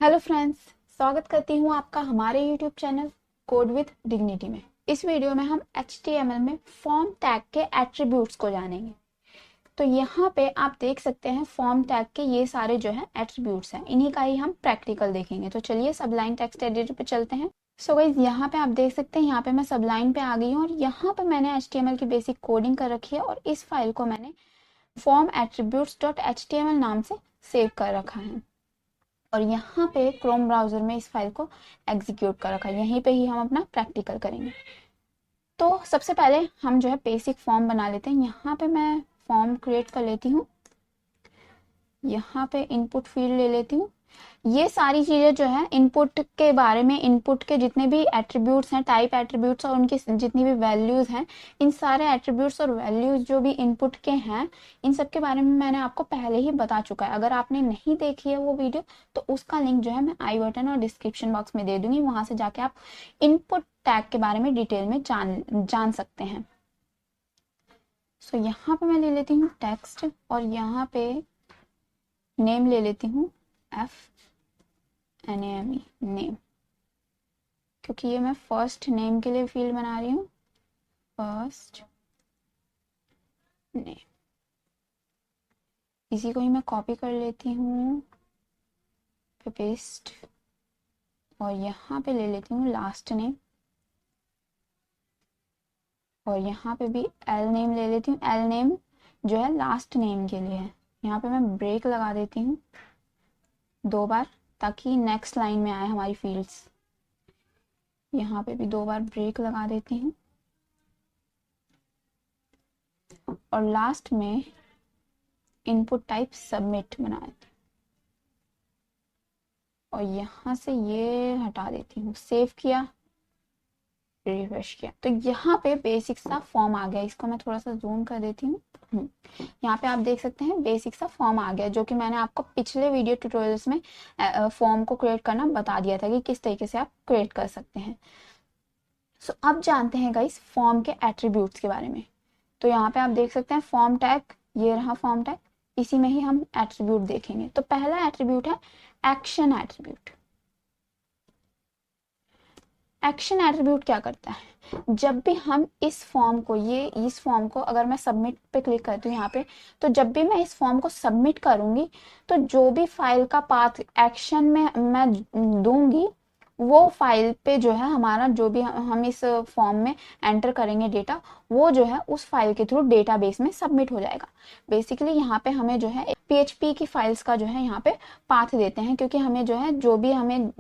Hello friends, स्वागत करती हूँ आपका हमारे YouTube channel code with dignity में। इस वीडियो में हम HTML में फॉर्म टैग के एट्रीब्यूट्स को जानेंगे। तो यहाँ पे आप देख सकते हैं फॉर्म टैग के ये सारे जो है एट्रीब्यूट्स हैं, इन्हीं का ही हम प्रैक्टिकल देखेंगे। तो चलिए सबलाइन टेक्स्ट एडिटर पे चलते हैं। सो गाइस, यहाँ पे आप देख सकते हैं, यहाँ पे मैं सबलाइन पे आ गई हूँ और यहाँ पे मैंने HTML की बेसिक कोडिंग कर रखी है और इस फाइल को मैंने फॉर्म एट्रीब्यूट्स डॉट HTML नाम से सेव कर रखा है और यहाँ पे क्रोम ब्राउजर में इस फाइल को एग्जीक्यूट कर रखा है। यहीं पे ही हम अपना प्रैक्टिकल करेंगे। तो सबसे पहले हम जो है बेसिक फॉर्म बना लेते हैं। यहाँ पे मैं फॉर्म क्रिएट कर लेती हूँ। यहाँ पे इनपुट फील्ड ले लेती हूँ। ये सारी चीजें जो है इनपुट के बारे में, इनपुट के जितने भी एट्रीब्यूट्स हैं, टाइप एट्रीब्यूट्स और उनकी जितनी भी वैल्यूज हैं, इन सारे एट्रीब्यूट्स और वैल्यूज जो भी इनपुट के हैं, इन सब के बारे में मैंने आपको पहले ही बता चुका है। अगर आपने नहीं देखी है वो वीडियो तो उसका लिंक जो है मैं आई बटन और डिस्क्रिप्शन बॉक्स में दे दूंगी, वहां से जाके आप इनपुट टैग के बारे में डिटेल में जान सकते हैं। सो यहाँ पे मैं ले लेती हूँ टेक्स्ट और यहाँ पे नेम ले लेती हूँ FNAME नेम, क्योंकि ये मैं फर्स्ट नेम के लिए फील्ड बना रही हूँ। फर्स्ट नेम, इसी को ही मैं कॉपी कर लेती हूँ, पेस्ट, और यहाँ पे ले लेती हूँ लास्ट नेम और यहाँ पे भी एल नेम ले लेती हूँ। एल नेम जो है लास्ट नेम के लिए है। यहाँ पे मैं ब्रेक लगा देती हूँ 2 बार, ताकि नेक्स्ट लाइन में आए हमारी फील्ड्स। यहाँ पे भी 2 बार ब्रेक लगा देती हूँ और लास्ट में इनपुट टाइप सबमिट बना देती हूँ और यहाँ से ये हटा देती हूँ। सेव किया, रिफ्रेश किया, तो यहाँ पे बेसिक सा फॉर्म आ गया। इसको मैं थोड़ा सा जूम कर देती हूँ। यहाँ पे आप देख सकते हैं बेसिक सा फॉर्म आ गया, जो कि मैंने आपको पिछले वीडियो ट्यूटोरियल्स में फॉर्म को क्रिएट करना बता दिया था कि किस तरीके से आप क्रिएट कर सकते हैं। सो अब जानते हैं गाइस फॉर्म के एट्रीब्यूट्स के बारे में। तो यहाँ पे आप देख सकते हैं फॉर्म टैग, ये रहा फॉर्म टैग, इसी में ही हम एट्रीब्यूट देखेंगे। तो पहला एट्रीब्यूट है एक्शन एट्रीब्यूट। एक्शन एट्रीब्यूट क्या करता है? जब भी हम इस फॉर्म को अगर मैं सबमिट पे क्लिक करती हूँ यहाँ पे, तो जब भी मैं इस फॉर्म को सबमिट करूंगी तो जो भी फाइल का पाथ एक्शन में मैं दूंगी, वो फाइल पे जो है हमारा जो भी हम इस फॉर्म में एंटर करेंगे डेटा, वो जो है उस फाइल के थ्रू डेटाबेस में सबमिट हो जाएगा। बेसिकली यहाँ पे हमें जो है PHP की फाइल्स का जो है यहाँ पे पाथ देते हैं, क्योंकि हमें जो है जो भी हमें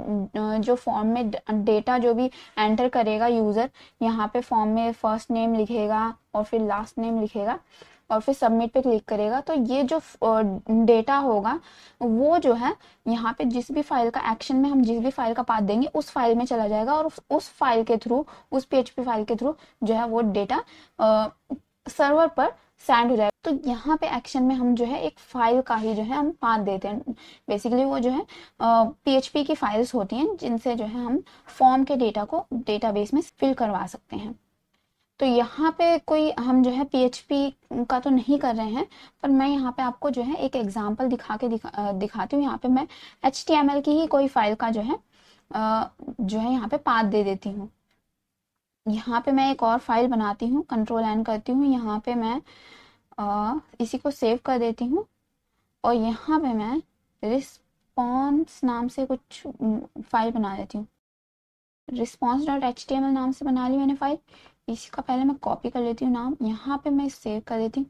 जो फॉर्म में डेटा जो भी एंटर करेगा यूजर, यहाँ पे फॉर्म में फर्स्ट नेम लिखेगा और फिर लास्ट नेम लिखेगा और फिर सबमिट पे क्लिक करेगा, तो ये जो डेटा होगा वो जो है यहाँ पे जिस भी फाइल का एक्शन में हम जिस भी फाइल का पाथ देंगे उस फाइल में चला जाएगा और उस फाइल के थ्रू, उस PHP फाइल के थ्रू जो है वो डेटा सर्वर पर सेंड हो जाएगा। तो यहाँ पे एक्शन में हम जो है एक फाइल का ही जो है हम पाथ देते हैं। बेसिकली वो जो है PHP की फाइल्स होती हैं जिनसे जो है हम फॉर्म के डेटा को डेटाबेस में फिल करवा सकते हैं। तो यहाँ पे कोई हम जो है PHP का तो नहीं कर रहे हैं, पर मैं यहाँ पे आपको जो है एक एग्जांपल दिखाती हूँ। यहाँ पे मैं HTML की ही कोई फाइल का जो है यहाँ पे पाथ दे देती हूँ। यहाँ पे मैं एक और फाइल बनाती हूँ, कंट्रोल N करती हूँ, यहाँ पे मैं इसी को सेव कर देती हूँ और यहाँ पे मैं रिस्पॉन्स नाम से कुछ फाइल बना देती हूँ। response.html नाम से बना ली मैंने फाइल। इसका पहले मैं कॉपी कर लेती हूँ नाम, यहाँ पे मैं सेव कर देती हूँ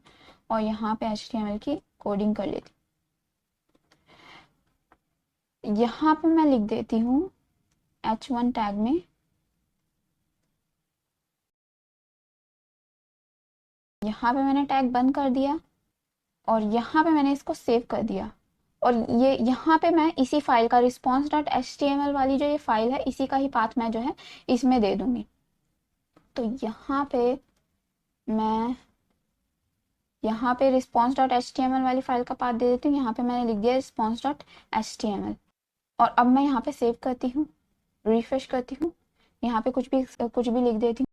और यहाँ पे HTML की कोडिंग कर लेती हूँ। यहाँ पे मैं लिख देती हूँ H1 टैग में, यहाँ पे मैंने टैग बंद कर दिया और यहाँ पे मैंने इसको सेव कर दिया और ये यहाँ पे मैं इसी फाइल का response.html वाली जो ये फाइल है, इसी का ही पाथ मैं जो है इसमें दे दूंगी। तो यहाँ पे response.html वाली फाइल का पाथ दे देती हूँ। यहाँ पे मैंने लिख दिया response.html और अब मैं यहाँ पे सेव करती हूँ, रिफ्रेश करती हूँ, यहाँ पे कुछ भी लिख देती हूँ।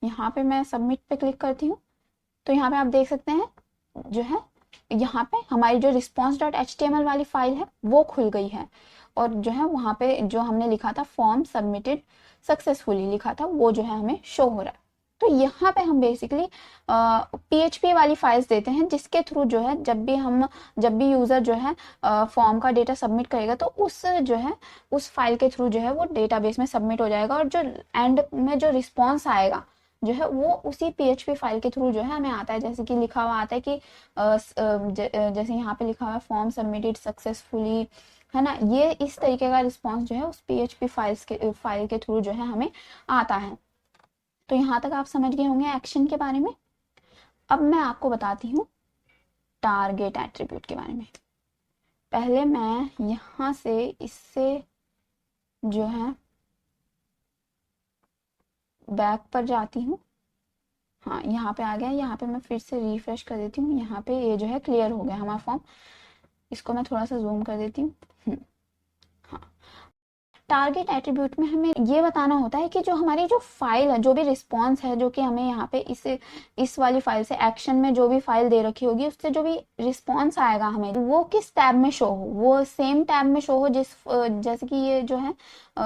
यहाँ पे मैं सबमिट पे क्लिक करती हूँ, तो यहाँ पे आप देख सकते हैं जो है यहाँ पे हमारी जो response.html वाली फाइल है वो खुल गई है, और जो है वहाँ पे जो हमने लिखा था फॉर्म सबमिटेड सक्सेसफुली लिखा था वो जो है हमें शो हो रहा है। तो यहाँ पे हम बेसिकली PHP वाली फाइल्स देते हैं, जिसके थ्रू जो है जब भी यूज़र जो है फॉर्म का डेटा सबमिट करेगा तो उस फाइल के थ्रू जो है वो डेटाबेस में सबमिट हो जाएगा, और जो एंड में जो रिस्पॉन्स आएगा जो है वो उसी PHP फाइल के थ्रू जो है हमें आता है। जैसे कि लिखा हुआ आता है कि जैसे यहाँ पे लिखा हुआ है फॉर्म सबमिटेड सक्सेसफुली, है ना, ये इस तरीके का रिस्पॉन्स जो है उस PHP फाइल के थ्रू जो है हमें आता है। तो यहाँ तक आप समझ गए होंगे एक्शन के बारे में। अब मैं आपको बताती हूँ टारगेट एट्रीब्यूट के बारे में। पहले मैं यहाँ से इससे जो है बैक पर जाती हूँ। हाँ, यहाँ पे आ गया। यहाँ पे मैं फिर से रिफ्रेश कर देती हूँ। यहाँ पे ये जो है क्लियर हो गया हमारा फॉर्म। इसको मैं थोड़ा सा जूम कर देती हूँ। हाँ, टारगेट एट्रीब्यूट में हमें ये बताना होता है कि जो हमारी जो फाइल है, जो भी रिस्पॉन्स है, जो कि हमें यहाँ पे इस वाली फाइल से एक्शन में जो भी फाइल दे रखी होगी उससे जो भी रिस्पॉन्स आएगा हमें, वो किस टैब में शो हो, वो सेम टैब में शो हो जैसे कि ये जो है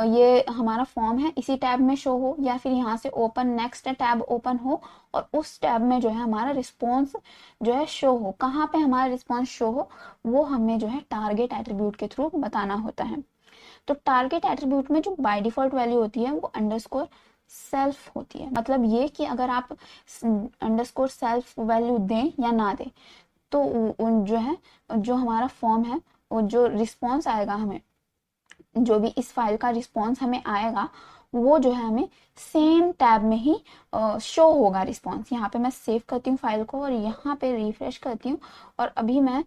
ये हमारा फॉर्म है इसी टैब में शो हो, या फिर यहाँ से ओपन नेक्स्ट टैब ओपन हो और उस टैब में जो है हमारा रिस्पॉन्स जो है शो हो। कहाँ पे हमारा रिस्पॉन्स शो हो वो हमें जो है टारगेट एट्रीब्यूट के थ्रू बताना होता है। तो टारगेट एट्रीब्यूट में जो बाय डिफॉल्ट वैल्यू होती है वो अंडरस्कोर सेल्फ होती है। मतलब ये कि अगर आप अंडरस्कोर सेल्फ वैल्यू दें या ना दें तो जो है जो हमारा फॉर्म है वो जो रिस्पॉन्स आएगा हमें, जो भी इस फाइल का रिस्पॉन्स हमें आएगा वो जो है हमें सेम टैब में ही शो होगा रिस्पॉन्स। यहाँ पे मैं सेव करती हूँ फाइल को और यहाँ पे रिफ्रेश करती हूँ, और अभी मैं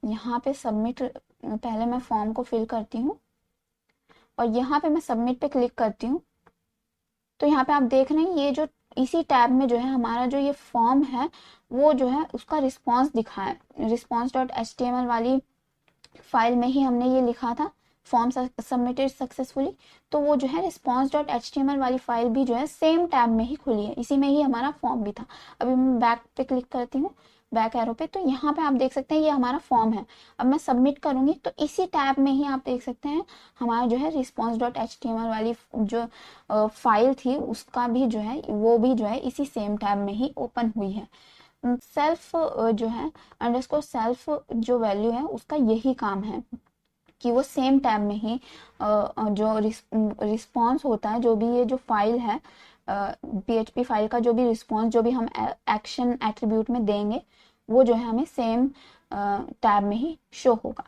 यहाँ पे सबमिट, पहले मैं फॉर्म को फिल करती हूँ और यहाँ पे मैं सबमिट पे क्लिक करती हूँ। तो यहाँ पे आप देख रहे हैं ये जो इसी टैब में जो है हमारा जो ये फॉर्म है वो जो है उसका रिस्पॉन्स दिखा है। response.html वाली फाइल में ही हमने ये लिखा था फॉर्म सबमिटेड सक्सेसफुली, तो वो जो है response.html वाली फाइल भी जो है सेम टैब में ही खुली है, इसी में ही हमारा फॉर्म भी था। अभी मैं बैक पे क्लिक करती हूँ, बैक एरो पे, तो यहाँ पे आप देख सकते हैं ये हमारा फॉर्म है। अब मैं सबमिट करूंगी तो इसी टैब में ही आप देख सकते हैं हमारा जो है response.html वाली जो फाइल थी उसका भी जो है वो भी जो है इसी सेम टैब में ही ओपन हुई है। सेल्फ जो है अंडरस्कोर सेल्फ जो वैल्यू है उसका यही काम है कि वो सेम टैब में ही जो रिस्पॉन्स होता है, जो भी ये जो फाइल है PHP फाइल का जो भी रिस्पॉन्स जो भी हम एक्शन एट्रीब्यूट में देंगे वो जो है हमें सेम टैब में ही शो होगा।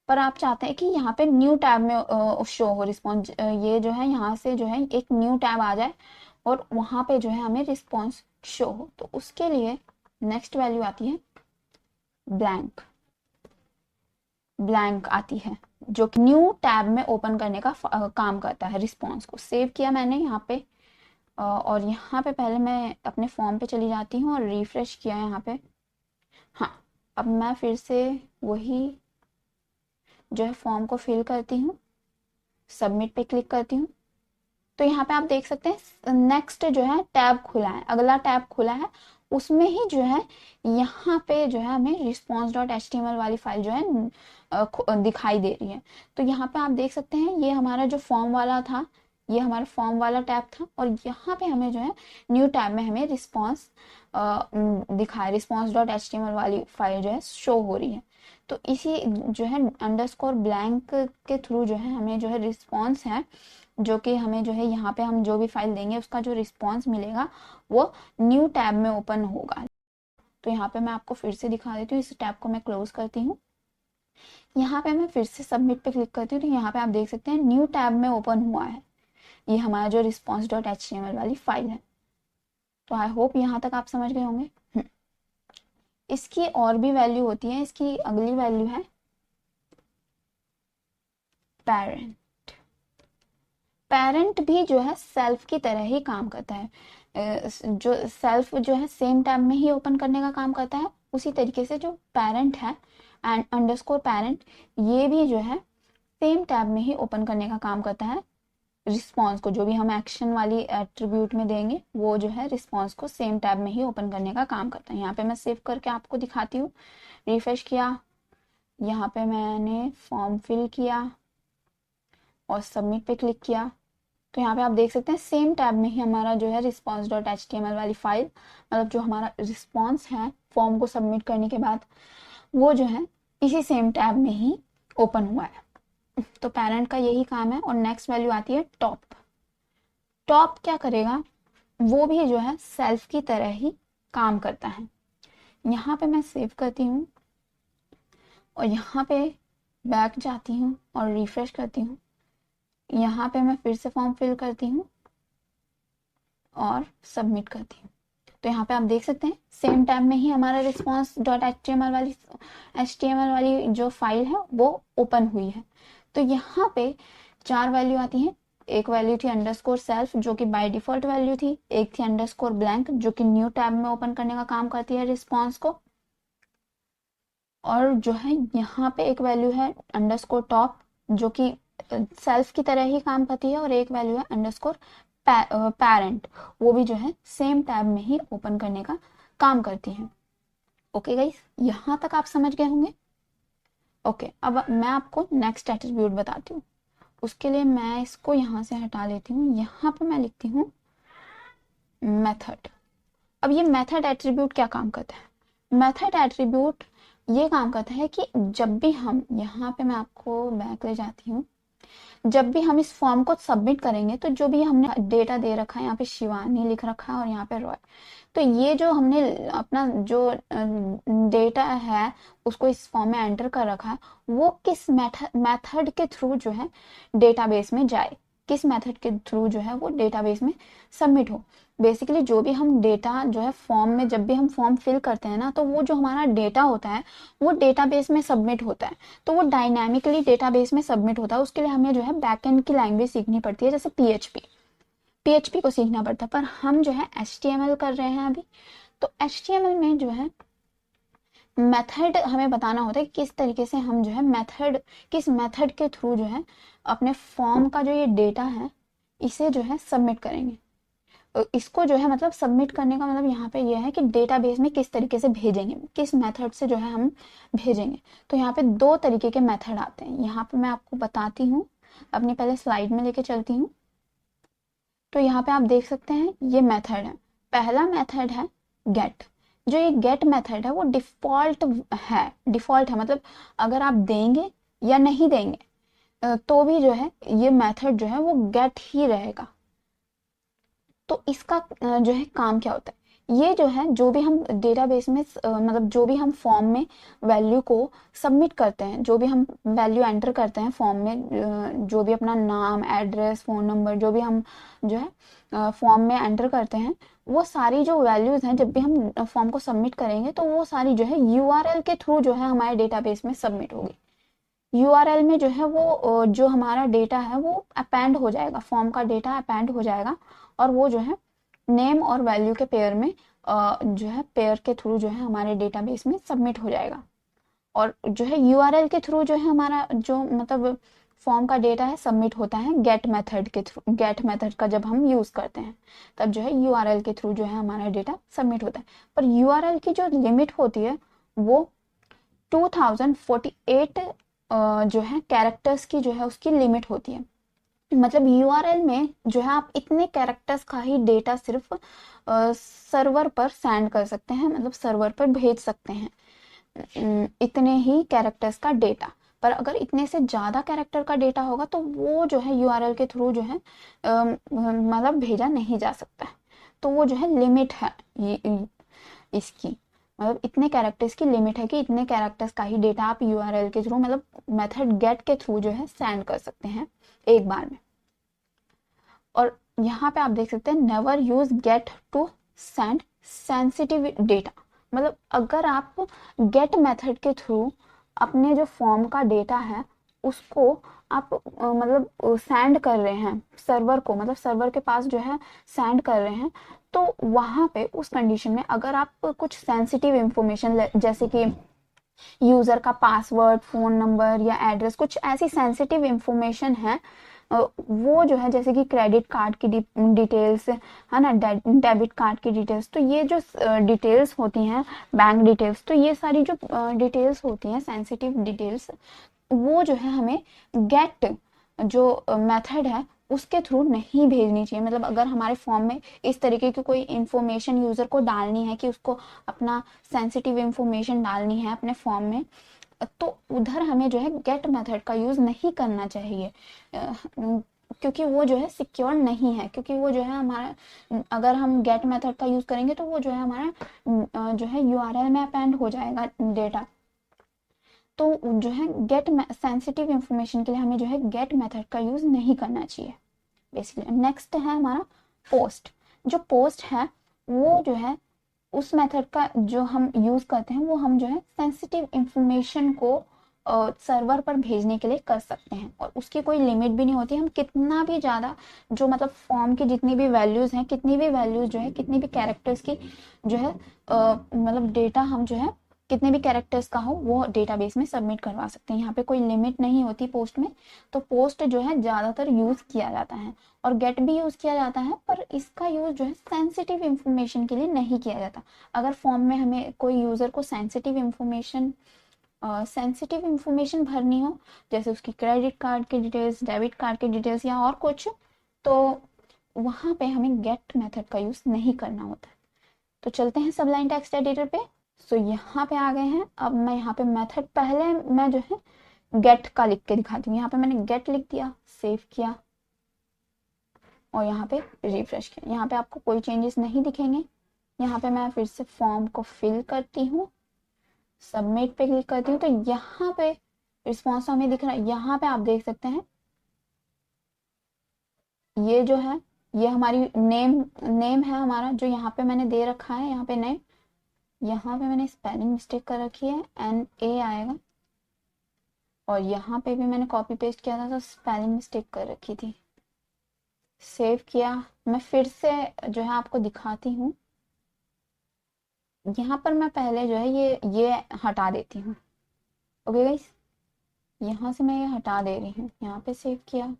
पर आप चाहते हैं कि यहाँ पे न्यू टैब में शो हो रिस्पॉन्स, ये जो है यहाँ से जो है एक न्यू टैब आ जाए और वहाँ पे जो है हमें रिस्पॉन्स शो हो, तो उसके लिए नेक्स्ट वैल्यू आती है ब्लैंक। ब्लैंक आती है जो कि न्यू टैब में ओपन करने का काम करता है। रिस्पॉन्स को सेव किया मैंने यहाँ पे और यहाँ पे पहले मैं अपने फॉर्म पे चली जाती हूँ और रिफ्रेश किया यहाँ पे। हाँ, अब मैं फिर से वही जो है फॉर्म को फिल करती हूँ, सबमिट पे क्लिक करती हूँ। तो यहाँ पे आप देख सकते हैं नेक्स्ट जो है टैब खुला है, अगला टैब खुला है, उसमें ही जो है यहाँ पे जो है हमें response.html वाली फाइल जो है दिखाई दे रही है। तो यहाँ पे आप देख सकते हैं ये हमारा जो फॉर्म वाला था, ये हमारा फॉर्म वाला टैब था, और यहाँ पे हमें जो है न्यू टैब में हमें रिस्पॉन्स दिखाया, response.html वाली फाइल जो है शो हो रही है। तो इसी जो है अंडरस्कोर ब्लैंक के थ्रू जो है हमें जो है रिस्पॉन्स है, जो कि हमें जो है यहाँ पे हम जो भी फाइल देंगे उसका जो रिस्पॉन्स मिलेगा वो न्यू टैब में ओपन होगा। तो यहाँ पे मैं आपको फिर से दिखा देती हूँ, इस टैब को मैं क्लोज करती हूँ। यहाँ पे मैं फिर से सबमिट पे क्लिक करती हूँ, तो यहाँ पे आप देख सकते हैं न्यू टैब में ओपन हुआ है ये हमारा जो response.html वाली फाइल है। तो आई होप यहाँ तक आप समझ गए होंगे। इसकी और भी वैल्यू होती है, इसकी अगली वैल्यू है पेरेंट। पेरेंट भी जो है सेल्फ की तरह ही काम करता है, जो सेल्फ जो है सेम टैब में ही ओपन करने का काम करता है, उसी तरीके से जो पेरेंट है एंड अंडरस्कोर पेरेंट ये भी जो है सेम टैब में ही ओपन करने का काम करता है। रिस्पॉन्स को, जो भी हम एक्शन वाली एट्रीब्यूट में देंगे वो जो है रिस्पॉन्स को सेम टैब में ही ओपन करने का काम करता है। यहाँ पे मैं सेव करके आपको दिखाती हूँ। रिफ्रेश किया, यहाँ पे मैंने फॉर्म फिल किया और सबमिट पे क्लिक किया, तो यहाँ पे आप देख सकते हैं सेम टैब में ही हमारा जो है response.html वाली फाइल, मतलब जो हमारा रिस्पॉन्स है फॉर्म को सबमिट करने के बाद, वो जो है इसी सेम टैब में ही ओपन हुआ है। तो पेरेंट का यही काम है। और नेक्स्ट वैल्यू आती है टॉप। टॉप क्या करेगा, वो भी जो है सेल्फ की तरह ही काम करता है। यहाँ पे मैं सेव करती हूँ और यहाँ पे बैक जाती हूँ और रिफ्रेश करती हूँ। यहाँ पे मैं फिर से फॉर्म फिल करती हूँ और सबमिट करती हूँ। तो यहाँ पे आप देख सकते हैं सेम टैब में ही हमारा response.html वाली जो फाइल है वो ओपन हुई है। तो यहाँ पे 4 वैल्यू आती हैं। एक वैल्यू थी अंडरस्कोर सेल्फ जो कि बाय डिफॉल्ट वैल्यू थी, एक थी अंडरस्कोर ब्लैंक जो कि न्यू टैब में ओपन करने का काम करती है रिस्पॉन्स को, और जो है यहाँ पे एक वैल्यू है अंडरस्कोर टॉप जो कि सेल्फ की तरह ही काम करती है, और एक वैल्यू है अंडरस्कोर पेरेंट, वो भी जो है सेम टैब में ही ओपन करने का काम करती है। ओके गाइस, यहाँ तक आप समझ गए होंगे। ओके, अब मैं आपको नेक्स्ट एट्रीब्यूट बताती हूँ। उसके लिए मैं इसको यहाँ से हटा लेती हूँ। यहाँ पे मैं लिखती हूँ मेथड। अब ये मेथड एट्रीब्यूट क्या काम करता है? मेथड एट्रीब्यूट ये काम करता है कि जब भी हम, यहाँ पे मैं आपको बैक ले जाती हूँ, जब भी हम इस फॉर्म को सबमिट करेंगे तो जो भी हमने डेटा दे रखा है, यहाँ पे शिवानी लिख रखा है और यहाँ पे रॉय, तो ये जो हमने अपना जो डेटा है उसको इस फॉर्म में एंटर कर रखा है, वो किस मेथड के थ्रू जो है डेटाबेस में जाए, किस मेथड के थ्रू जो है वो डेटाबेस में सबमिट हो। बेसिकली जो भी हम डेटा जो है फॉर्म में, जब भी हम फॉर्म फिल करते हैं ना, तो वो जो हमारा डेटा होता है वो डेटाबेस में सबमिट होता है। तो वो डायनामिकली डेटाबेस में सबमिट होता है। उसके लिए हमें जो है बैकएंड की लैंग्वेज सीखनी पड़ती है, जैसे पीएचपी को सीखना पड़ता है। पर हम जो है एचटीएमएल कर रहे हैं अभी, तो एचटीएमएल में जो है मेथड हमें बताना होता है किस तरीके से हम जो है मेथड, किस मेथड के थ्रू जो है अपने फॉर्म का जो ये डेटा है इसे जो है सबमिट करेंगे। इसको जो है मतलब सबमिट करने का मतलब यहाँ पे ये है कि डेटाबेस में किस तरीके से भेजेंगे, किस मेथड से जो है हम भेजेंगे। तो यहाँ पे 2 तरीके के मेथड आते हैं। यहाँ पे मैं आपको बताती हूँ, अपनी पहले स्लाइड में लेके चलती हूँ। तो यहाँ पे आप देख सकते हैं ये मेथड है। पहला मेथड है गेट। जो ये गेट मेथड है वो डिफॉल्ट है, मतलब अगर आप देंगे या नहीं देंगे तो भी जो है ये मेथड जो है वो गेट ही रहेगा। तो इसका जो है काम क्या होता है, ये जो है जो भी हम डेटाबेस में मतलब जो भी हम फॉर्म में वैल्यू को सबमिट करते हैं, जो भी हम वैल्यू एंटर करते हैं फॉर्म में, जो भी अपना नाम, एड्रेस, फ़ोन नंबर जो भी हम जो है फॉर्म में एंटर करते हैं, वो सारी जो वैल्यूज़ हैं जब भी हम फॉर्म को सबमिट करेंगे तो वो सारी जो है यूआरएल के थ्रू जो है हमारे डेटाबेस में सबमिट होगी। यूआरएल में जो है वो जो हमारा डेटा है वो अपेंड हो जाएगा, फॉर्म का डेटा अपेंड हो जाएगा, और वो जो है नेम और वैल्यू के पेयर में जो है पेयर के थ्रू जो है हमारे डेटाबेस में सबमिट हो जाएगा। और जो है यूआरएल के थ्रू जो है हमारा जो मतलब फॉर्म का डेटा है सबमिट होता है गेट मेथड के थ्रू। गेट मेथड का जब हम यूज़ करते हैं तब जो है यूआरएल के थ्रू जो है हमारा डेटा सबमिट होता है। पर यूआरएल की जो लिमिट होती है वो 2048 जो है कैरेक्टर्स की जो है उसकी लिमिट होती है। मतलब यूआरएल में जो है आप इतने कैरेक्टर्स का ही डेटा सिर्फ सर्वर पर सेंड कर सकते हैं, मतलब सर्वर पर भेज सकते हैं इतने ही कैरेक्टर्स का डेटा। पर अगर इतने से ज़्यादा कैरेक्टर का डेटा होगा तो वो जो है यूआरएल के थ्रू जो है मतलब भेजा नहीं जा सकता है। तो वो जो है लिमिट है इसकी, मतलब इतने कैरेक्टर्स की लिमिट है कि इतने कैरेक्टर्स का ही डेटा आप यूआरएल के थ्रू, मतलब मेथड गेट के थ्रू जो है सेंड कर सकते हैं एक बार में। और यहाँ पे आप देख सकते हैं never use get to send sensitive data. मतलब अगर आप गेट मेथड के थ्रू अपने जो फॉर्म का डेटा है उसको आप मतलब सेंड कर रहे हैं सर्वर को, मतलब सर्वर के पास जो है सेंड कर रहे हैं, तो वहाँ पे उस कंडीशन में अगर आप कुछ सेंसिटिव इंफॉर्मेशन जैसे कि यूजर का पासवर्ड, फोन नंबर या एड्रेस, कुछ ऐसी सेंसिटिव इंफॉर्मेशन है वो जो है, जैसे कि क्रेडिट कार्ड की डिटेल्स है ना, डेबिट कार्ड की डिटेल्स, तो ये जो डिटेल्स होती हैं, बैंक डिटेल्स, तो ये सारी जो डिटेल्स होती हैं, सेंसिटिव डिटेल्स, वो जो है हमें गेट जो मेथड है उसके थ्रू नहीं भेजनी चाहिए। मतलब अगर हमारे फॉर्म में इस तरीके की कोई इंफॉर्मेशन यूजर को डालनी है कि उसको अपना सेंसिटिव इंफॉर्मेशन डालनी है अपने फॉर्म में, तो उधर हमें जो है गेट मेथड का यूज नहीं करना चाहिए, क्योंकि वो जो है सिक्योर नहीं है, क्योंकि वो जो है हमारा, अगर हम गेट मेथड का यूज करेंगे तो वो जो है हमारा जो है यूआरएल में अपेंड हो जाएगा डेटा। तो जो है गेट सेंसिटिव इंफॉर्मेशन के लिए हमें जो है गेट मेथड का यूज नहीं करना चाहिए बेसिकली। नेक्स्ट है हमारा पोस्ट। जो पोस्ट है वो जो है उस मेथड का जो हम यूज करते हैं, वो हम जो है सेंसिटिव इंफॉर्मेशन को सर्वर पर भेजने के लिए कर सकते हैं, और उसकी कोई लिमिट भी नहीं होती। हम कितना भी ज़्यादा जो मतलब फॉर्म की जितनी भी वैल्यूज़ हैं, कितनी भी वैल्यूज़ जो है, कितनी भी कैरेक्टर्स की जो है मतलब डेटा हम जो है कितने भी कैरेक्टर्स का हो वो डेटाबेस में सबमिट करवा सकते हैं। यहाँ पे कोई लिमिट नहीं होती पोस्ट में। तो पोस्ट जो है ज़्यादातर यूज़ किया जाता है, और गेट भी यूज़ किया जाता है, पर इसका यूज़ जो है सेंसिटिव इंफॉर्मेशन के लिए नहीं किया जाता। अगर फॉर्म में हमें कोई यूज़र को सेंसिटिव इंफॉर्मेशन भरनी हो, जैसे उसकी क्रेडिट कार्ड की डिटेल्स, डेबिट कार्ड की डिटेल्स या और कुछ, तो वहाँ पे हमें गेट मेथड का यूज़ नहीं करना होता है। तो चलते हैं सबलाइन टेक्स्ट एडिटर पे। सो यहाँ पे आ गए हैं। अब मैं यहाँ पे मेथड, पहले मैं जो है गेट का लिख के दिखाती हूँ। यहाँ पे मैंने गेट लिख दिया, सेव किया और यहाँ पे रिफ्रेश किया। यहाँ पे आपको कोई चेंजेस नहीं दिखेंगे। यहाँ पे मैं फिर से फॉर्म को फिल करती हूँ, सबमिट पे क्लिक करती हूँ, तो यहाँ पे रिस्पॉन्स हमें दिख रहा है। यहाँ पे आप देख सकते हैं ये जो है, ये हमारी नेम है हमारा, जो यहाँ पे मैंने दे रखा है। यहाँ पे नेम, यहाँ पे मैंने स्पेलिंग मिस्टेक कर रखी है, NA आएगा, और यहाँ पे भी मैंने कॉपी पेस्ट किया था तो स्पेलिंग मिस्टेक कर रखी थी। सेव किया। मैं फिर से जो है आपको दिखाती हूँ। यहाँ पर मैं पहले जो है ये हटा देती हूँ। ओके गाइस, यहाँ से मैं ये हटा दे रही हूँ। यहाँ पे सेव किया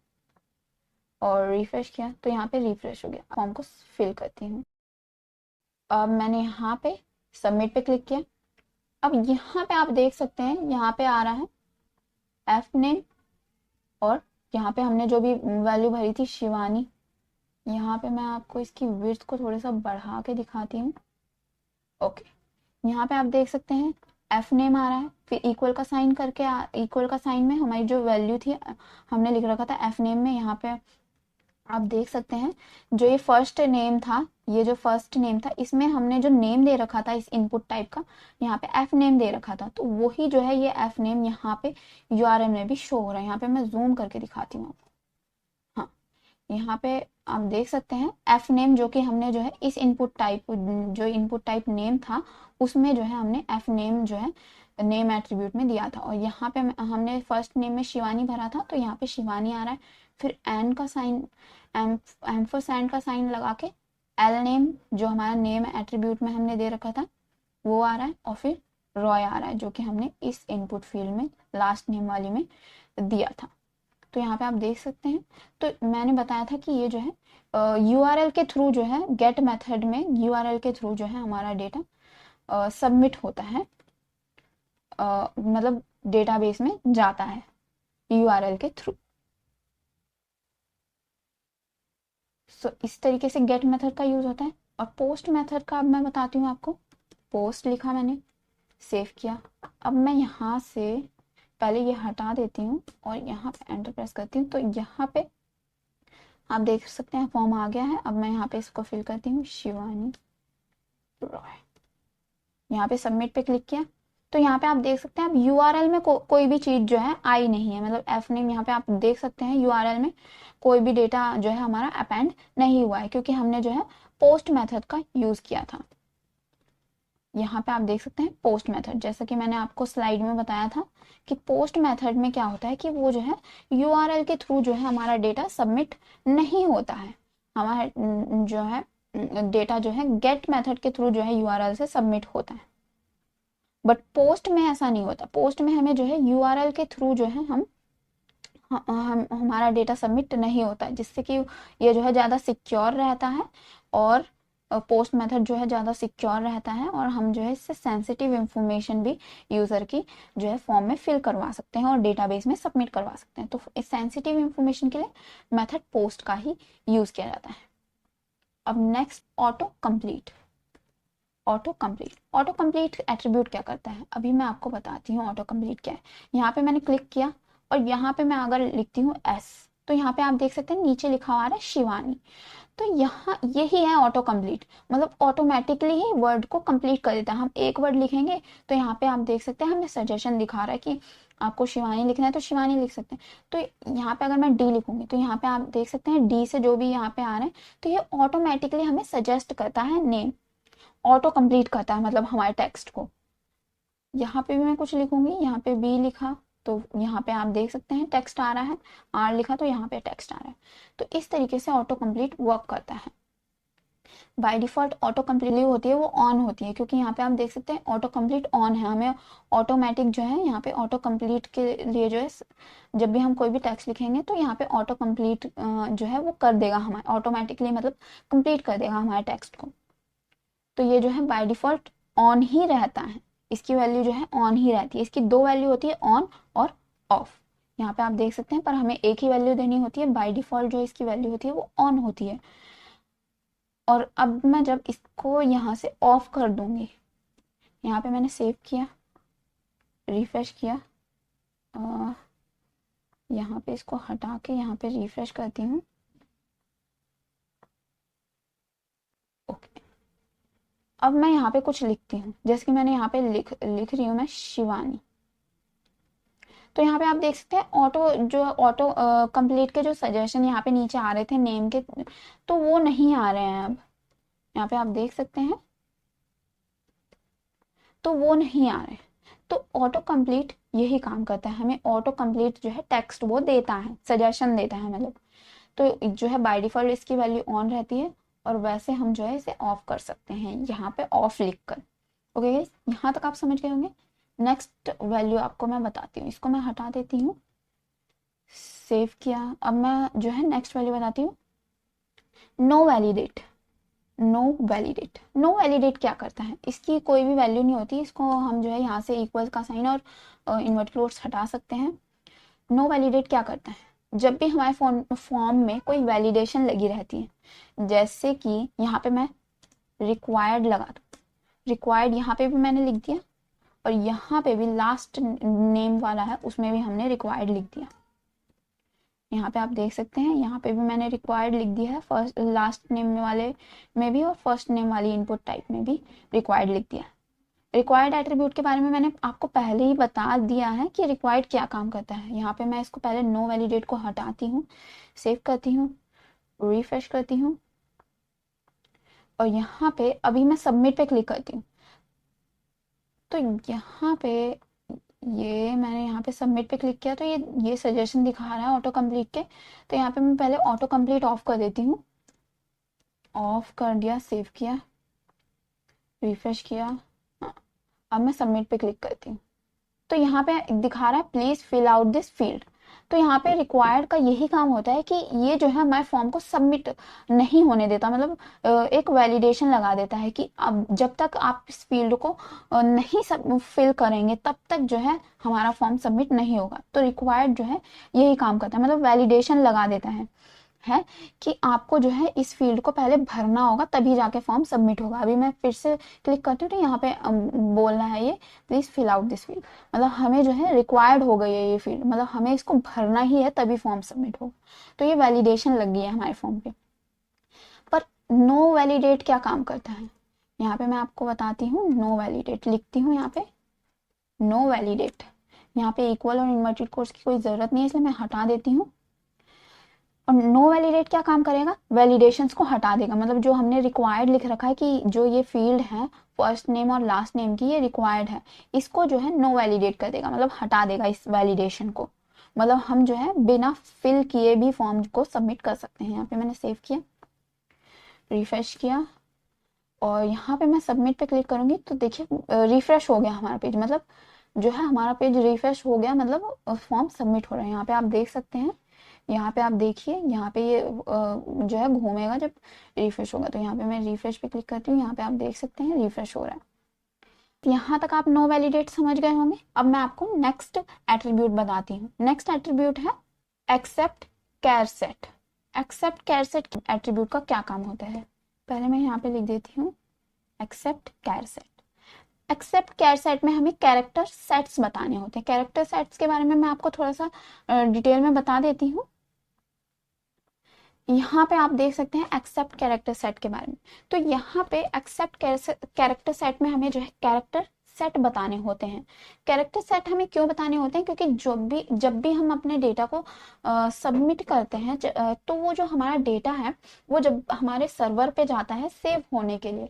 और रिफ्रेश किया, तो यहाँ पे रिफ्रेश हो गया। फॉर्म को फिल करती हूँ। अब मैंने यहाँ पे सबमिट पे क्लिक किया। अब यहाँ पे आप देख सकते हैं, यहाँ पे आ रहा है एफ नेम, और यहाँ पे हमने जो भी वैल्यू भरी थी शिवानी। यहाँ पे मैं आपको इसकी विड्थ को थोड़ा सा बढ़ा के दिखाती हूँ। ओके, यहाँ पे आप देख सकते हैं एफ नेम आ रहा है, फिर इक्वल का साइन करके इक्वल का साइन में हमारी जो वैल्यू थी हमने लिख रखा था एफ नेम में। यहाँ पे आप देख सकते हैं जो ये फर्स्ट नेम था, ये जो फर्स्ट नेम था, इसमें हमने जो नेम दे रखा था इस इनपुट टाइप का, यहाँ पे एफ नेम दे रखा था, तो वही जो है ये एफ नेम यहाँ पे यूआरएल में भी शो हो रहा है। यहाँ पे मैं जूम करके दिखाती हूँ। हाँ, यहाँ पे आप देख सकते हैं एफ नेम, जो कि हमने जो है इस इनपुट टाइप, जो इनपुट टाइप नेम था उसमें जो है हमने एफ नेम जो है नेम एट्रीब्यूट में दिया था। और यहाँ पे हमने फर्स्ट नेम में शिवानी भरा था, तो यहाँ पे शिवानी आ रहा है। फिर एन का साइन, एम्फरसैंड का साइन लगा के एल नेम, जो हमारा नेम एट्रीब्यूट में हमने दे रखा था, वो आ रहा है। और फिर रॉय आ रहा है, जो कि हमने इस इनपुट फील्ड में लास्ट नेम वाली में दिया था। तो यहाँ पे आप देख सकते हैं। तो मैंने बताया था कि ये जो है यूआरएल के थ्रू जो है, गेट मेथड में यूआरएल के थ्रू जो है हमारा डेटा सबमिट होता है, मतलब डेटाबेस में जाता है यूआरएल के थ्रू। सो इस तरीके से गेट मेथड का यूज होता है। और पोस्ट मेथड का अब मैं बताती हूँ आपको। पोस्ट लिखा मैंने, सेव किया। अब मैं यहाँ से पहले ये हटा देती हूँ और यहाँ पे एंटर प्रेस करती हूँ, तो यहाँ पे आप देख सकते हैं फॉर्म आ गया है। अब मैं यहाँ पे इसको फिल करती हूँ, शिवानी रॉय। यहाँ पे सबमिट पे क्लिक किया, तो यहाँ पे आप देख सकते हैं अब यूआरएल में कोई भी चीज जो है आई नहीं है। मतलब एफ नेम, यहाँ पे आप देख सकते हैं यूआरएल में कोई भी डेटा जो है हमारा अपेंड नहीं हुआ है, क्योंकि हमने जो है पोस्ट मेथड का यूज किया था। यहाँ पे आप देख सकते हैं पोस्ट मेथड, जैसा कि मैंने आपको स्लाइड में बताया था कि पोस्ट मेथड में क्या होता है कि वो जो है यूआरएल के थ्रू जो है हमारा डेटा सबमिट नहीं होता है। हमारा जो है डेटा जो है गेट मेथड के थ्रू जो है यूआरएल से सबमिट होता है। बट पोस्ट में ऐसा नहीं होता। पोस्ट में हमें जो है यूआरएल के थ्रू जो है हम हमारा डेटा सबमिट नहीं होता, जिससे कि ये जो है ज़्यादा सिक्योर रहता है, और पोस्ट मेथड जो है ज़्यादा सिक्योर रहता है, और हम जो है इससे सेंसिटिव इंफॉर्मेशन भी यूज़र की जो है फॉर्म में फिल करवा सकते हैं और डेटाबेस में सबमिट करवा सकते हैं। तो इस सेंसिटिव इंफॉर्मेशन के लिए मेथड पोस्ट का ही यूज़ किया जाता है। अब next auto complete. Auto complete attribute क्या करता है, अभी मैं आपको बताती हूँ ऑटो कंप्लीट क्या है। यहाँ पे मैंने क्लिक किया और यहाँ पे मैं अगर लिखती हूँ एस, तो यहाँ पे आप देख सकते हैं नीचे लिखा हुआ है शिवानी। तो यहाँ यही है ऑटो कंप्लीट, मतलब ऑटोमेटिकली ही वर्ड को कंप्लीट कर देता है। हम एक वर्ड लिखेंगे तो यहाँ पे आप देख सकते हैं हमें सजेशन दिखा रहा है कि आपको शिवानी लिखना है तो शिवानी लिख सकते हैं। तो यहाँ पे अगर मैं डी लिखूंगी तो यहाँ पे आप देख सकते हैं डी से जो भी यहाँ पे आ रहे हैं, तो ये ऑटोमेटिकली हमें सजेस्ट करता है नेम, ऑटो कंप्लीट करता है मतलब हमारे टेक्स्ट को। यहाँ पे भी मैं कुछ लिखूंगी, यहाँ पे बी लिखा तो यहाँ पे आप देख सकते हैं टेक्स्ट आ रहा है, आर लिखा तो यहाँ पे टेक्स्ट आ रहा है। तो इस तरीके से ऑटो कंप्लीट वर्क करता है। बाय डिफॉल्ट ऑटो कंप्लीट होती है वो ऑन होती है, क्योंकि यहाँ पे आप देख सकते हैं ऑटो कंप्लीट ऑन है। हमें ऑटोमेटिक जो है यहाँ पे ऑटो कंप्लीट के लिए जो है जब भी हम कोई भी टेक्स्ट लिखेंगे तो यहाँ पे ऑटो कंप्लीट जो है वो कर देगा, हमारे ऑटोमेटिकली मतलब कंप्लीट कर देगा हमारे टेक्स्ट को। तो ये जो है बाय डिफॉल्ट ऑन ही रहता है, इसकी वैल्यू जो है ऑन ही रहती है। इसकी दो वैल्यू होती है ऑन और ऑफ, यहाँ पे आप देख सकते हैं, पर हमें एक ही वैल्यू देनी होती है। बाय डिफॉल्ट जो इसकी वैल्यू होती है वो ऑन होती है। और अब मैं जब इसको यहाँ से ऑफ कर दूंगी, यहाँ पे मैंने सेव किया, रिफ्रेश किया, यहाँ पे इसको हटा के यहाँ पे रिफ्रेश करती हूँ। ओके, अब मैं यहाँ पे कुछ लिखती हूँ, जैसे कि मैंने यहाँ पे लिख रही हूँ मैं शिवानी। तो यहाँ पे आप देख सकते हैं ऑटो कंप्लीट के जो सजेशन यहाँ पे नीचे आ रहे थे नेम के, तो वो नहीं आ रहे हैं अब। यहाँ पे आप देख सकते हैं तो वो नहीं आ रहे। तो ऑटो कंप्लीट यही काम करता है, हमें ऑटो कंप्लीट जो है टेक्स्ट वो देता है, सजेशन देता है मतलब। तो जो है बाय डिफॉल्ट इसकी वैल्यू ऑन रहती है, और वैसे हम जो है इसे ऑफ कर सकते हैं यहाँ पे ऑफ लिख कर। ओके गाइस, यहाँ तक आप समझ गए होंगे। नेक्स्ट वैल्यू आपको मैं बताती हूँ, इसको मैं हटा देती हूँ, सेव किया। अब मैं जो है नेक्स्ट वैल्यू बताती हूँ, नो वैलिडेट। नो वैलिडेट क्या करता है, इसकी कोई भी वैल्यू नहीं होती, इसको हम जो है यहाँ से इक्वल का साइन और इन्वर्ट क्लोट्स हटा सकते हैं। नो वैलिडेट क्या करता है, जब भी हमारे फॉर्म में कोई वैलिडेशन लगी रहती है, जैसे कि यहाँ पे मैं रिक्वायर्ड लगा दूँ, रिक्वायर्ड यहाँ पे भी मैंने लिख दिया, और यहाँ पे भी लास्ट नेम वाला है उसमें भी हमने रिक्वायर्ड लिख दिया। यहाँ पे आप देख सकते हैं यहाँ पे भी मैंने रिक्वायर्ड लिख दिया है, फर्स्ट लास्ट नेम वाले में भी और फर्स्ट नेम वाली इनपुट टाइप में भी रिक्वायर्ड लिख दिया। रिक्वायर्ड एट्रीब्यूट के बारे में मैंने आपको पहले ही बता दिया है कि रिक्वायर्ड क्या काम करता है। यहाँ पे मैं इसको पहले नो वैलिडेट को हटाती हूँ, सेव करती हूँ, रिफ्रेश करती हूँ, और यहाँ पे अभी मैं सबमिट पे क्लिक करती हूँ। तो यहाँ पे ये मैंने यहाँ पे सबमिट पे क्लिक किया तो ये सजेशन दिखा रहा है ऑटो कंप्लीट के। तो यहाँ पे मैं पहले ऑटो कंप्लीट ऑफ कर देती हूँ, ऑफ कर दिया, सेव किया, रिफ्रेश किया। हाँ, अब मैं सबमिट पे क्लिक करती हूँ तो यहाँ पे दिखा रहा है please fill out this field. तो यहाँ पे रिक्वायर्ड का यही काम होता है कि ये जो है हमारे फॉर्म को सबमिट नहीं होने देता, मतलब एक वैलिडेशन लगा देता है कि अब जब तक आप इस फील्ड को नहीं सब फिल करेंगे तब तक जो है हमारा फॉर्म सबमिट नहीं होगा। तो रिक्वायर्ड जो है यही काम करता है, मतलब वैलिडेशन लगा देता है कि आपको जो है इस फील्ड को पहले भरना होगा तभी जाके फॉर्म सबमिट होगा। अभी मैं फिर से क्लिक करती हूँ तो यहाँ पे बोलना है ये please fill out this field, मतलब हमें जो है रिक्वायर्ड हो गई है ये फील्ड, मतलब हमें इसको भरना ही है तभी फॉर्म सबमिट होगा। तो ये वैलिडेशन लग गई है हमारे फॉर्म पे। पर नो वैलिडेट क्या काम करता है, यहाँ पे मैं आपको बताती हूँ। नो वैलिडेट लिखती हूँ यहाँ पे, नो वैलिडेट, यहाँ पे इक्वल और इन्वर्टेड कोर्स की कोई जरूरत नहीं है इसलिए मैं हटा देती हूँ। और नो वैलिडेट क्या काम करेगा, वैलिडेशंस को हटा देगा, मतलब जो हमने रिक्वायर्ड लिख रखा है कि जो ये फील्ड है फर्स्ट नेम और लास्ट नेम की ये रिक्वायर्ड है, इसको जो है नो वैलिडेट कर देगा, मतलब हटा देगा इस वैलिडेशन को। मतलब हम जो है बिना फिल किए भी फॉर्म को सबमिट कर सकते हैं। यहाँ पे मैंने सेव किया, रिफ्रेश किया, और यहाँ पे मैं सबमिट पे क्लिक करूँगी तो देखिए रिफ्रेश हो गया हमारा पेज, मतलब जो है हमारा पेज रिफ्रेश हो गया, मतलब फॉर्म सबमिट हो रहा है। यहाँ पे आप देख सकते हैं, यहाँ पे आप देखिए, यहाँ पे ये जो है घूमेगा जब रिफ्रेश होगा। तो यहाँ पे मैं रिफ्रेश पे क्लिक करती हूँ, यहाँ पे आप देख सकते हैं रिफ्रेश हो रहा है। तो यहाँ तक आप नो वैलिडेट समझ गए होंगे। अब मैं आपको नेक्स्ट एट्रीब्यूट बताती हूँ। नेक्स्ट एट्रीब्यूट है एक्सेप्ट कैर सेट। एक्सेप्ट कैर सेट एट्रीब्यूट का क्या काम होता है, पहले मैं यहाँ पे लिख देती हूँ एक्सेप्ट कैर सेट। एक्सेप्ट कैर सेट में हमें कैरेक्टर सेट्स बताने होते हैं। कैरेक्टर सेट्स के बारे में मैं आपको थोड़ा सा डिटेल में बता देती हूँ। यहाँ पे आप देख सकते हैं एक्सेप्ट कैरेक्टर सेट के बारे में। तो यहाँ पे एक्सेप्ट कैरेक्टर सेट में हमें जो है कैरेक्टर सेट बताने होते हैं। कैरेक्टर सेट हमें क्यों बताने होते हैं, क्योंकि जब भी हम अपने डेटा को सबमिट करते हैं तो वो जो हमारा डेटा है वो जब हमारे सर्वर पे जाता है सेव होने के लिए,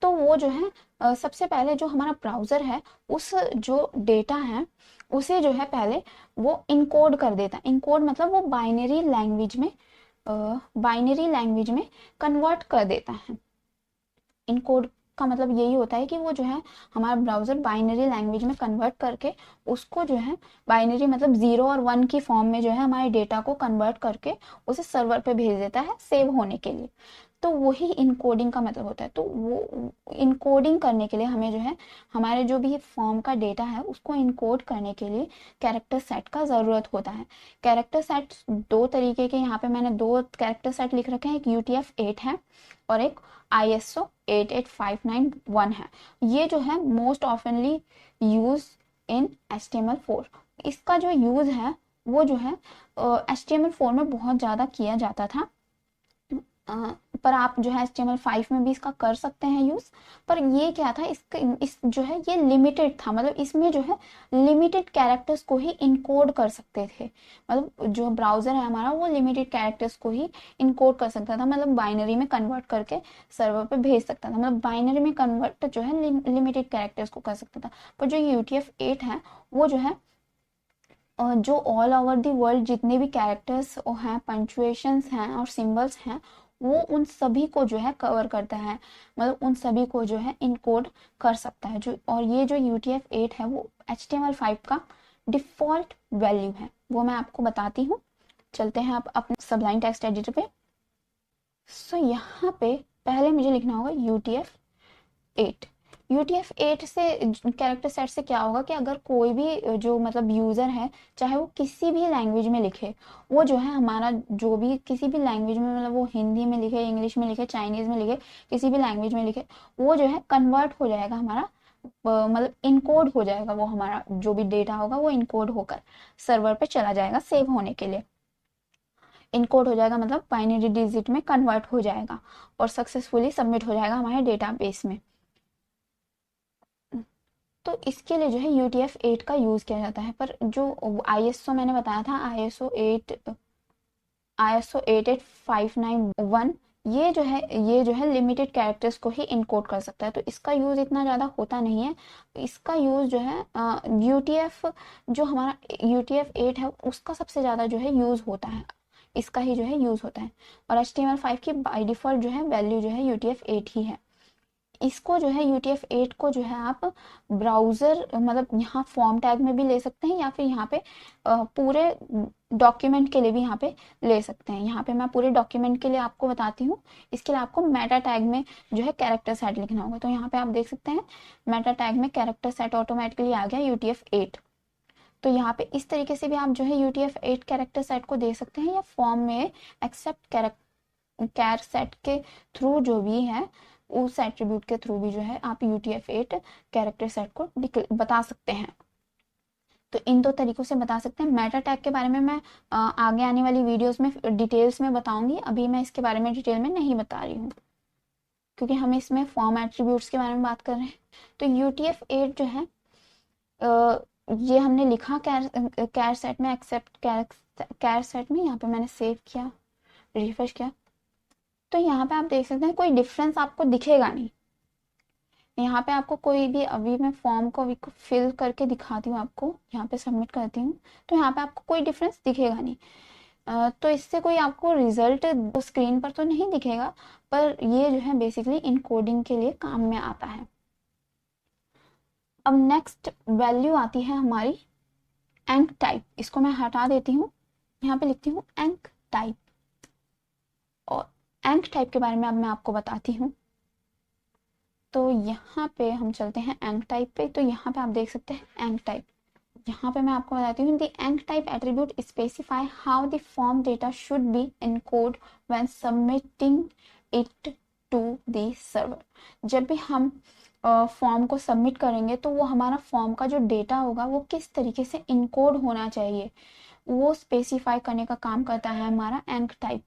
तो वो जो है सबसे पहले जो हमारा ब्राउज़र है उस जो डेटा है उसे जो है पहले वो इनकोड कर देता है। इनकोड मतलब वो बाइनरी लैंग्वेज में कन्वर्ट कर देता है। इनकोड का मतलब यही होता है कि वो जो है हमारा ब्राउज़र बाइनरी लैंग्वेज में कन्वर्ट करके उसको जो है बाइनरी मतलब 0 और 1 की फॉर्म में जो है हमारे डेटा को कन्वर्ट करके उसे सर्वर पे भेज देता है सेव होने के लिए। तो वही इनकोडिंग का मतलब होता है। तो वो इनकोडिंग करने के लिए हमें जो है हमारे जो भी फॉर्म का डेटा है उसको इनकोड करने के लिए कैरेक्टर सेट का ज़रूरत होता है। कैरेक्टर सेट दो तरीके के, यहाँ पे मैंने दो कैरेक्टर सेट लिख रखे हैं, एक UTF-8 है और एक ISO 88591 है। ये जो है मोस्ट ऑफनली यूज इन HTML4। इसका जो यूज़ है वो जो है HTML4 में बहुत ज़्यादा किया जाता था, पर आप जो है HTML5 में भी इसका कर सकते हैं यूज़। पर ये क्या था, इस जो है ये लिमिटेड था, मतलब इसमें जो है लिमिटेड कैरेक्टर्स को ही इनकोड कर सकते थे। मतलब जो ब्राउज़र है हमारा वो लिमिटेड कैरेक्टर्स को ही इनकोड कर सकता था, मतलब बाइनरी में कन्वर्ट करके सर्वर पे भेज सकता था। मतलब बाइनरी में कन्वर्ट जो है लिमिटेड कैरेक्टर्स को कर सकता था। पर जो UTF-8 है वो जो है जो ऑल ओवर दी वर्ल्ड जितने भी कैरेक्टर्स हैं, पंचुएशंस हैं और सिंबल्स हैं, वो उन सभी को जो है कवर करता है, मतलब उन सभी को जो है इनकोड कर सकता है। जो और ये जो UTF-8 है वो HTML5 का डिफ़ॉल्ट वैल्यू है, वो मैं आपको बताती हूँ। चलते हैं आप अपने सबलाइन टेक्स्ट एडिटर पे। सो यहाँ पे पहले मुझे लिखना होगा UTF-8। UTF-8 से कैरेक्टर सेट से क्या होगा कि अगर कोई भी जो मतलब यूज़र है चाहे वो किसी भी लैंग्वेज में लिखे, वो जो है हमारा जो भी किसी भी लैंग्वेज में, मतलब वो हिंदी में लिखे, इंग्लिश में लिखे, चाइनीज़ में लिखे, किसी भी लैंग्वेज में लिखे, वो जो है कन्वर्ट हो जाएगा हमारा, मतलब इनकोड हो जाएगा, वो हमारा जो भी डेटा होगा वो इनकोड होकर सर्वर पे चला जाएगा सेव होने के लिए। इनकोड हो जाएगा मतलब बाइनरी डिजिट में कन्वर्ट हो जाएगा और सक्सेसफुली सबमिट हो जाएगा हमारे डेटाबेस में। तो इसके लिए जो है UTF-8 का यूज़ किया जाता है। पर जो ISO मैंने बताया था, ISO 88591, ये जो है लिमिटेड कैरेक्टर्स को ही इनकोड कर सकता है, तो इसका यूज़ इतना ज़्यादा होता नहीं है। इसका यूज़ जो है UTF जो हमारा UTF-8 है उसका सबसे ज़्यादा जो है यूज़ होता है, इसका ही जो है यूज़ होता है। और HTML5 की बाय डिफ़ॉल्ट जो है वैल्यू जो है UTF-8 ही है। इसको जो है UTF-8 को जो है आप ब्राउज़र मतलब यहाँ फॉर्म टैग में भी ले सकते हैं या फिर यहाँ पे पूरे डॉक्यूमेंट के लिए भी यहाँ पे ले सकते हैं। यहाँ पे मैं पूरे डॉक्यूमेंट के लिए आपको बताती हूँ। इसके लिए आपको मेटा टैग में जो है कैरेक्टर सेट लिखना होगा। तो यहाँ पे आप देख सकते हैं मेटा टैग में कैरेक्टर सेट ऑटोमेटिकली आ गया UTF-8। तो यहाँ पे इस तरीके से भी आप जो है UTF-8 कैरेक्टर सेट को दे सकते हैं, या फॉर्म में एक्सेप्ट कैर सेट के थ्रू जो भी है उस एट्रीब्यूट के थ्रू भी जो है आप UTF-8 कैरेक्टर सेट को बता सकते हैं। तो इन दो तरीकों से बता सकते हैं। मेटा टैग के बारे में मैं आगे आने वाली वीडियोस में डिटेल्स में बताऊंगी, अभी मैं इसके बारे में डिटेल में नहीं बता रही हूँ क्योंकि हम इसमें फॉर्म एट्रीब्यूट्स के बारे में बात कर रहे हैं। तो UTF-8 जो है ये हमने लिखा कैर सेट में, एक्सेप्ट कैर सेट में, यहाँ पे मैंने सेव किया, रिफ्रेश किया, तो यहाँ पे आप देख सकते हैं कोई डिफरेंस आपको दिखेगा नहीं। यहाँ पे आपको कोई भी, अभी मैं फॉर्म को अभी फिल करके दिखाती हूँ आपको, यहाँ पे सबमिट करती हूँ, तो यहाँ पे आपको कोई डिफरेंस दिखेगा नहीं। तो इससे कोई आपको रिजल्ट स्क्रीन पर तो नहीं दिखेगा, पर ये जो है बेसिकली इनकोडिंग के लिए काम में आता है। अब नेक्स्ट वैल्यू आती है हमारी एंक टाइप। इसको मैं हटा देती हूँ, यहाँ पे लिखती हूँ एंक टाइप। और एंक टाइप के बारे में अब मैं आपको बताती हूँ। तो यहाँ पे हम चलते हैं एंक टाइप पे। तो यहाँ पे आप देख सकते हैं एंक टाइप। यहाँ पे मैं आपको बताती हूँ, the enctype attribute specify how the form data should be encode when submitting it to the server. जब भी हम फॉर्म को सबमिट करेंगे तो वो हमारा फॉर्म का जो डेटा होगा वो किस तरीके से इनकोड होना चाहिए, वो स्पेसिफाई करने का काम करता है हमारा एंक टाइप।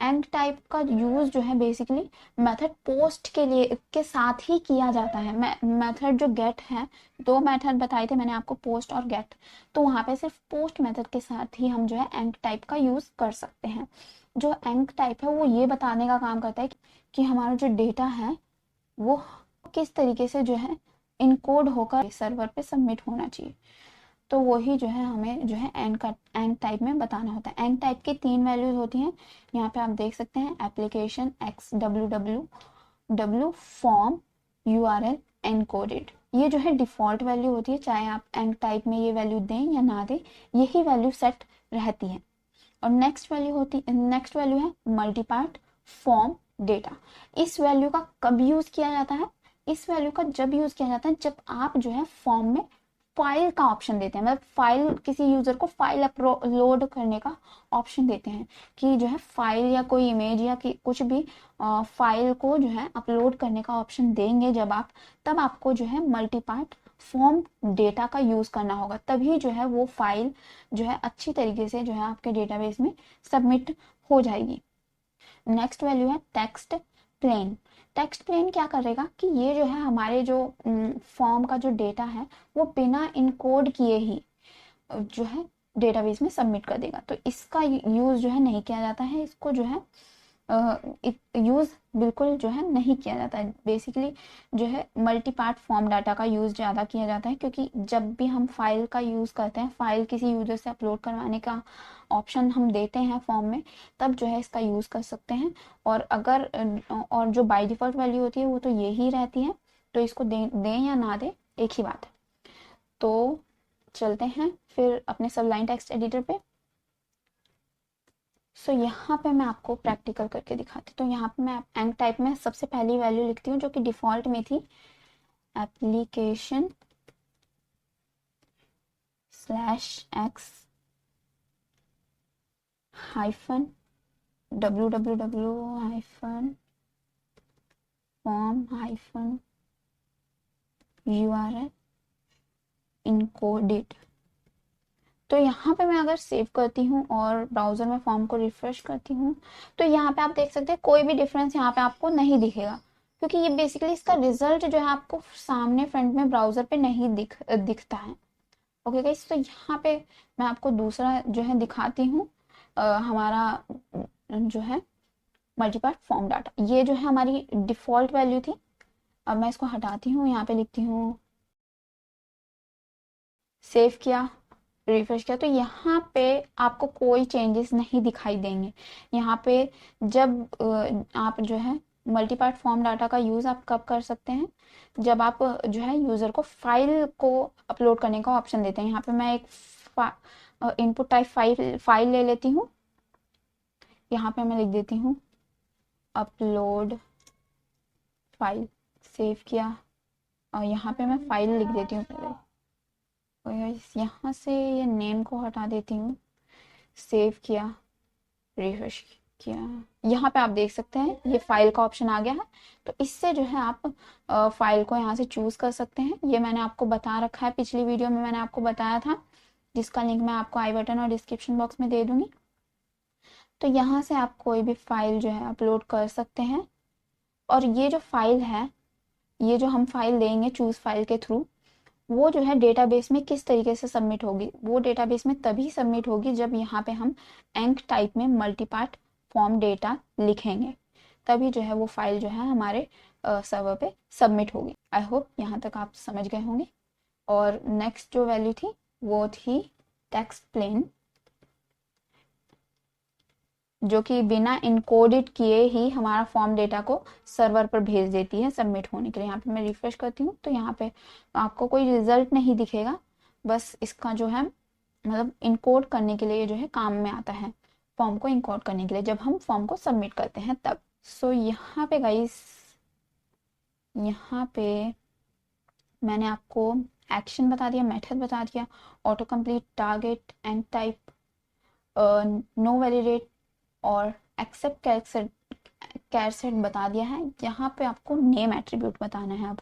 एंक टाइप का यूज जो है बेसिकली मेथड पोस्ट के लिए के साथ ही किया जाता है। मेथड जो गेट है, दो मेथड बताए थे मैंने आपको, पोस्ट और गेट। तो वहाँ पे सिर्फ पोस्ट मेथड के साथ ही हम जो है एंक टाइप का यूज कर सकते हैं। जो एंक टाइप है वो ये बताने का काम करता है कि हमारा जो डेटा है वो किस तरीके से जो है इनकोड होकर सर्वर पे सबमिट होना चाहिए। तो वही जो है हमें जो है एंक टाइप में बताना होता है। एंक टाइप की 3 वैल्यूज होती हैं, यहाँ पे आप देख सकते हैं। Application x www form URL encoded, ये जो है डिफॉल्ट वैल्यू होती है, चाहे आप एंक टाइप में ये वैल्यू दें या ना दें, यही वैल्यू सेट रहती है। और नेक्स्ट वैल्यू है मल्टीपार्ट फॉर्म डेटा। इस वैल्यू का कब यूज किया जाता है? इस वैल्यू का जब यूज किया जाता है जब आप जो है फॉर्म में फाइल का ऑप्शन देते हैं, मतलब फाइल, किसी यूजर को फाइल अपलोड करने का ऑप्शन देते हैं कि जो है फाइल या कोई इमेज या कुछ भी फाइल को जो है अपलोड करने का ऑप्शन देंगे जब आप, तब आपको जो है मल्टीपार्ट फॉर्म डेटा का यूज करना होगा। तभी जो है वो फाइल जो है अच्छी तरीके से जो है आपके डेटाबेस में सबमिट हो जाएगी। नेक्स्ट वैल्यू है टेक्स्ट प्लेन। टेक्स्ट प्लेन क्या करेगा कि ये जो है हमारे जो फॉर्म का जो डेटा है वो बिना इनकोड किए ही जो है डेटाबेस में सबमिट कर देगा। तो इसका यूज जो है नहीं किया जाता है, इसको जो है यूज बिल्कुल जो है नहीं किया जाता है। बेसिकली जो है मल्टी पार्ट फॉर्म डाटा का यूज ज़्यादा किया जाता है, क्योंकि जब भी हम फाइल का यूज़ करते हैं, फाइल किसी यूजर से अपलोड करवाने का ऑप्शन हम देते हैं फॉर्म में, तब जो है इसका यूज़ कर सकते हैं। और अगर और जो बाय डिफ़ॉल्ट वैल्यू होती है वो तो यही रहती है, तो इसको दें या ना दें एक ही बात है। तो चलते हैं फिर अपने सबलाइन टेक्स्ट एडिटर पे। सो यहाँ पे मैं आपको प्रैक्टिकल करके दिखाती हूँ। तो यहाँ पे मैं एंक टाइप में सबसे पहली वैल्यू लिखती हूँ जो कि डिफ़ॉल्ट में थी, application /x hyphen www hyphen form hyphen URL encoded. तो यहाँ पे मैं अगर सेव करती हूँ और ब्राउज़र में फॉर्म को रिफ्रेश करती हूँ, तो यहाँ पे आप देख सकते हैं कोई भी डिफरेंस यहाँ पे आपको नहीं दिखेगा, क्योंकि ये बेसिकली इसका रिजल्ट जो है आपको सामने फ्रंट में ब्राउज़र पे नहीं दिखता है। ओके गाइस, तो यहाँ पे मैं आपको दूसरा जो है दिखाती हूँ, हमारा जो है मल्टीपार्ट फॉर्म डाटा। ये जो है हमारी डिफ़ॉल्ट वैल्यू थी। अब मैं इसको हटाती हूँ, यहाँ पे लिखती हूँ, सेव किया, रिफ्रेश किया, तो यहाँ पे आपको कोई चेंजेस नहीं दिखाई देंगे। यहाँ पे जब आप जो है मल्टीपार्ट फॉर्म डाटा का यूज़ आप कब कर सकते हैं? जब आप जो है यूज़र को फाइल को अपलोड करने का ऑप्शन देते हैं। यहाँ पे मैं एक इनपुट टाइप फाइल ले लेती हूँ। यहाँ पे मैं लिख देती हूँ अपलोड फाइल, सेव किया, और यहाँ पे मैं फाइल लिख देती हूँ पहले। और यहाँ से ये नेम को हटा देती हूँ, सेव किया, रिफ्रेश किया। यहाँ पे आप देख सकते हैं ये फाइल का ऑप्शन आ गया है। तो इससे जो है आप फाइल को यहाँ से चूज़ कर सकते हैं। ये मैंने आपको बता रखा है, पिछली वीडियो में मैंने आपको बताया था, जिसका लिंक मैं आपको आई बटन और डिस्क्रिप्शन बॉक्स में दे दूँगी। तो यहाँ से आप कोई भी फाइल जो है अपलोड कर सकते हैं। और ये जो फाइल है, ये जो हम फाइल देंगे चूज़ फाइल के थ्रू, वो जो है डेटाबेस में किस तरीके से सबमिट होगी? वो डेटाबेस में तभी सबमिट होगी जब यहाँ पे हम एंक टाइप में मल्टीपार्ट फॉर्म डेटा लिखेंगे, तभी जो है वो फाइल जो है हमारे सर्वर पे सबमिट होगी। आई होप यहाँ तक आप समझ गए होंगे। और नेक्स्ट जो वैल्यू थी वो थी टेक्स्ट प्लेन। जो कि बिना इनकोडेड किए ही हमारा फॉर्म डेटा को सर्वर पर भेज देती है सबमिट होने के लिए। यहाँ पे मैं रिफ्रेश करती हूँ तो यहाँ पे आपको कोई रिजल्ट नहीं दिखेगा, बस इसका जो है मतलब इनकोड करने के लिए जो है काम में आता है, फॉर्म को इनकोड करने के लिए जब हम फॉर्म को सबमिट करते हैं तब। सो यहाँ पे गाइस, यहाँ पे मैंने आपको एक्शन बता दिया, मेथड बता दिया, auto complete, target and type, no validate और एक्सेप्ट कैरसेट बता दिया है। यहाँ पे आपको नेम एट्रीब्यूट बताना है। अब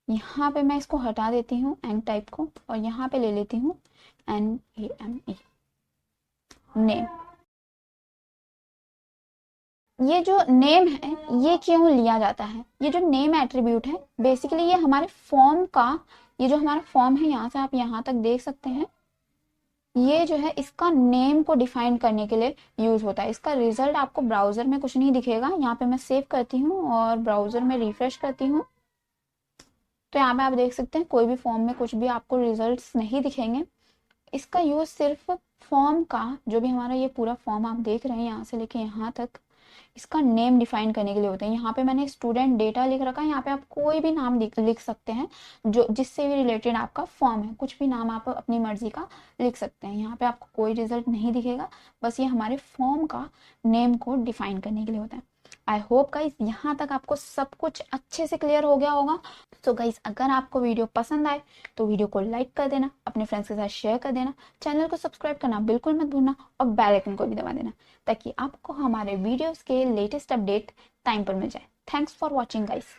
यहाँ पे मैं इसको हटा देती हूँ एंड टाइप को और यहाँ पे ले लेती हूँ NAME, नेम। ये जो नेम है ये क्यों लिया जाता है, ये जो नेम एट्रीब्यूट है बेसिकली ये हमारे फॉर्म का, ये जो हमारा फॉर्म है यहाँ से आप यहाँ तक देख सकते हैं, ये जो है इसका नेम को डिफाइन करने के लिए यूज होता है। इसका रिजल्ट आपको ब्राउजर में कुछ नहीं दिखेगा। यहाँ पे मैं सेव करती हूँ और ब्राउजर में रिफ्रेश करती हूँ तो यहाँ पे आप देख सकते हैं कोई भी फॉर्म में कुछ भी आपको रिजल्ट्स नहीं दिखेंगे। इसका यूज सिर्फ फॉर्म का, जो भी हमारा ये पूरा फॉर्म आप देख रहे हैं यहाँ से लेके यहाँ तक, इसका नेम डिफाइन करने के लिए होते हैं। यहाँ पे मैंने स्टूडेंट डेटा लिख रखा है, यहाँ पे आप कोई भी नाम लिख सकते हैं जो जिससे भी रिलेटेड आपका फॉर्म है, कुछ भी नाम आप अपनी मर्जी का लिख सकते हैं। यहाँ पे आपको कोई रिजल्ट नहीं दिखेगा, बस ये हमारे फॉर्म का नेम को डिफाइन करने के लिए होता है। आई होप गाइस यहाँ तक आपको सब कुछ अच्छे से क्लियर हो गया होगा। तो गाइस अगर आपको वीडियो पसंद आए तो वीडियो को लाइक कर देना, अपने फ्रेंड्स के साथ शेयर कर देना, चैनल को सब्सक्राइब करना बिल्कुल मत भूलना और बेल आइकन को भी दबा देना ताकि आपको हमारे वीडियोस के लेटेस्ट अपडेट टाइम पर मिल जाए। Thanks for watching guys.